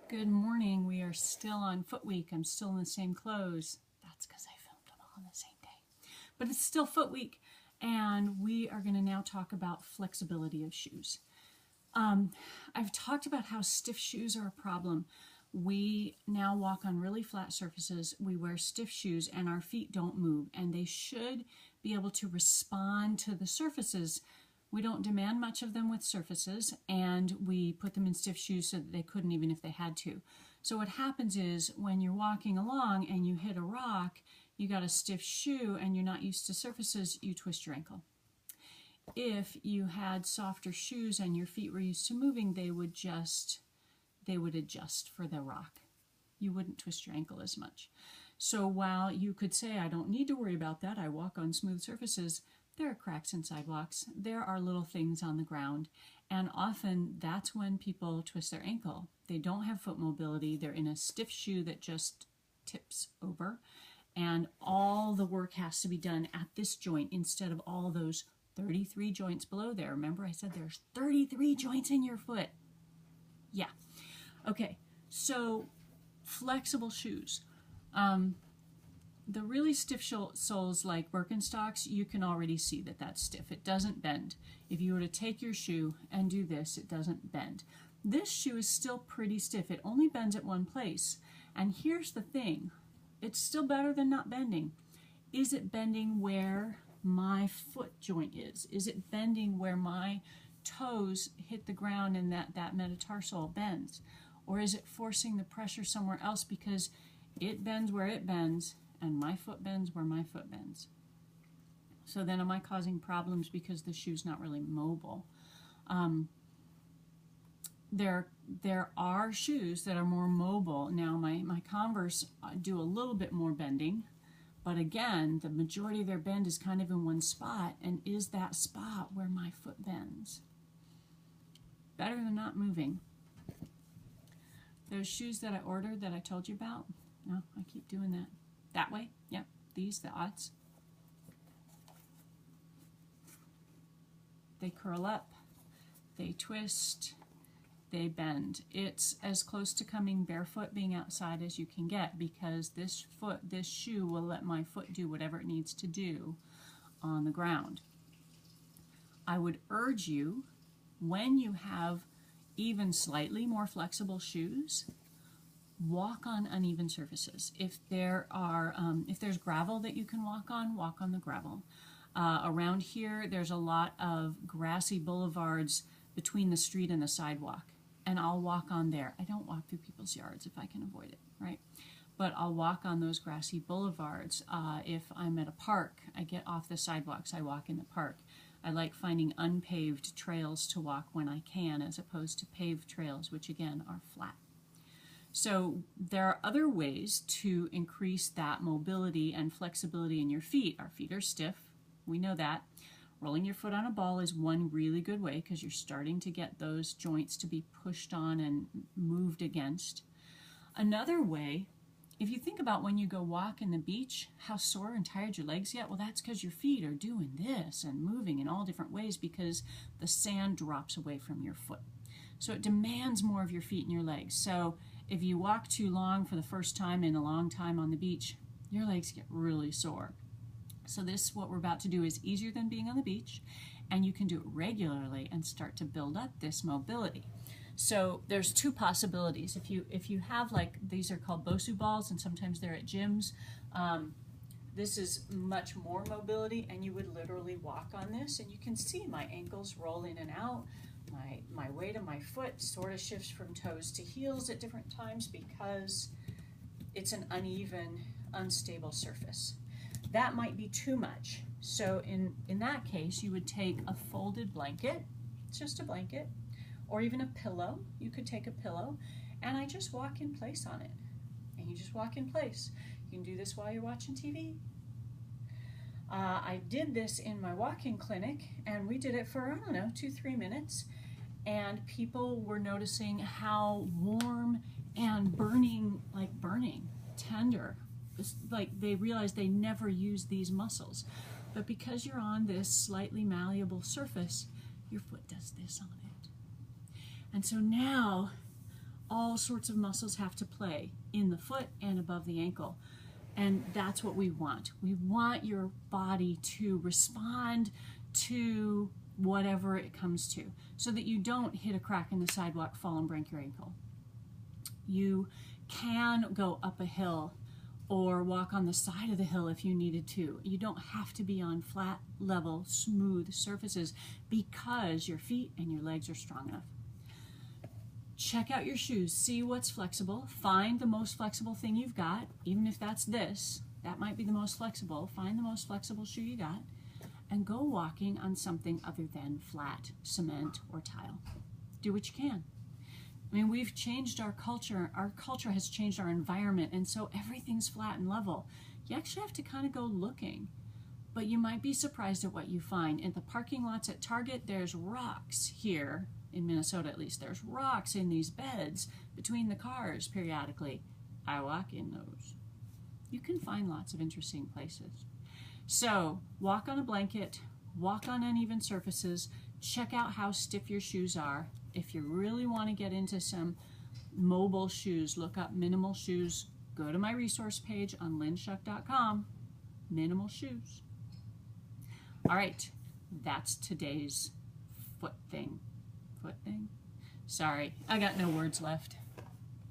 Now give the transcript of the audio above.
Good morning. We are still on Foot Week. I'm still in the same clothes. That's because I filmed them all on the same day. But it's still Foot Week, and we are going to now talk about flexibility of shoes. I've talked about how stiff shoes are a problem. We now walk on really flat surfaces. We wear stiff shoes, and our feet don't move, and they should be able to respond to the surfaces. We don't demand much of them with surfaces, and we put them in stiff shoes so that they couldn't even if they had to. So what happens is when you're walking along and you hit a rock, you got a stiff shoe and you're not used to surfaces, you twist your ankle. If you had softer shoes and your feet were used to moving, they would adjust for the rock. You wouldn't twist your ankle as much. So while you could say, I don't need to worry about that, I walk on smooth surfaces, there are cracks in sidewalks, there are little things on the ground, and often that's when people twist their ankle. They don't have foot mobility, they're in a stiff shoe that just tips over, and all the work has to be done at this joint instead of all those 33 joints below there. Remember I said there's 33 joints in your foot? Yeah. Okay, so flexible shoes. The really stiff soles like Birkenstocks, you can already see that that's stiff. It doesn't bend. If you were to take your shoe and do this, it doesn't bend. This shoe is still pretty stiff. It only bends at one place. And here's the thing. It's still better than not bending. Is it bending where my foot joint is? Is it bending where my toes hit the ground and that metatarsal bends? Or is it forcing the pressure somewhere else because it bends where it bends and my foot bends where my foot bends? So then am I causing problems because the shoe's not really mobile? There are shoes that are more mobile. Now my Converse do a little bit more bending, but again, the majority of their bend is kind of in one spot, and is that spot where my foot bends? Better than not moving. Those shoes that I ordered that I told you about, no, I keep doing that. That way, yep, these, the odds. They curl up, they twist, they bend. It's as close to coming barefoot being outside as you can get because this shoe will let my foot do whatever it needs to do on the ground. I would urge you, when you have even slightly more flexible shoes, walk on uneven surfaces. If there's gravel that you can walk on the gravel. Around here, there's a lot of grassy boulevards between the street and the sidewalk, and I'll walk on there. I don't walk through people's yards if I can avoid it, right? But I'll walk on those grassy boulevards. If I'm at a park, I get off the sidewalks, I walk in the park. I like finding unpaved trails to walk when I can, as opposed to paved trails, which again are flat. So there are other ways to increase that mobility and flexibility in your feet. Our feet are stiff, we know that. Rolling your foot on a ball is one really good way because you're starting to get those joints to be pushed on and moved against. Another way, if you think about when you go walk in the beach, how sore and tired your legs get, well, that's because your feet are doing this and moving in all different ways because the sand drops away from your foot. So it demands more of your feet and your legs. So if you walk too long for the first time in a long time on the beach, your legs get really sore. So this, what we're about to do, is easier than being on the beach, and you can do it regularly and start to build up this mobility. So there's two possibilities. If you have, like, these are called Bosu balls, and sometimes they're at gyms. This is much more mobility, and you would literally walk on this, and you can see my ankles roll in and out. My weight of my foot sort of shifts from toes to heels at different times because it's an uneven, unstable surface. That might be too much. So in that case, you would take a folded blanket, it's just a blanket, or even a pillow. You could take a pillow, and I just walk in place on it. And you just walk in place. You can do this while you're watching TV. I did this in my walk-in clinic, and we did it for, I don't know, 2-3 minutes. And people were noticing how warm and burning, tender. Like they realized they never used these muscles. But because you're on this slightly malleable surface, your foot does this on it. And so now all all sorts of muscles have to play in the foot and above the ankle. And that's what we want. We want your body to respond to whatever it comes to, so that you don't hit a crack in the sidewalk, fall, and break your ankle. You can go up a hill or walk on the side of the hill if you needed to. You don't have to be on flat, level, smooth surfaces because your feet and your legs are strong enough. Check out your shoes, see what's flexible, find the most flexible thing you've got, even if that's this, that might be the most flexible. Find the most flexible shoe you got and go walking on something other than flat cement or tile. Do what you can. I mean, we've changed our culture has changed our environment, and so everything's flat and level. You actually have to kind of go looking, but you might be surprised at what you find. In the parking lots at Target, there's rocks here, in Minnesota at least, there's rocks in these beds between the cars periodically. I walk in those. You can find lots of interesting places. So walk on a blanket, walk on uneven surfaces, check out how stiff your shoes are. If you really want to get into some mobile shoes, look up minimal shoes. Go to my resource page on lynnshuck.com. Minimal shoes. All right, that's today's foot thing. Sorry, I got no words left.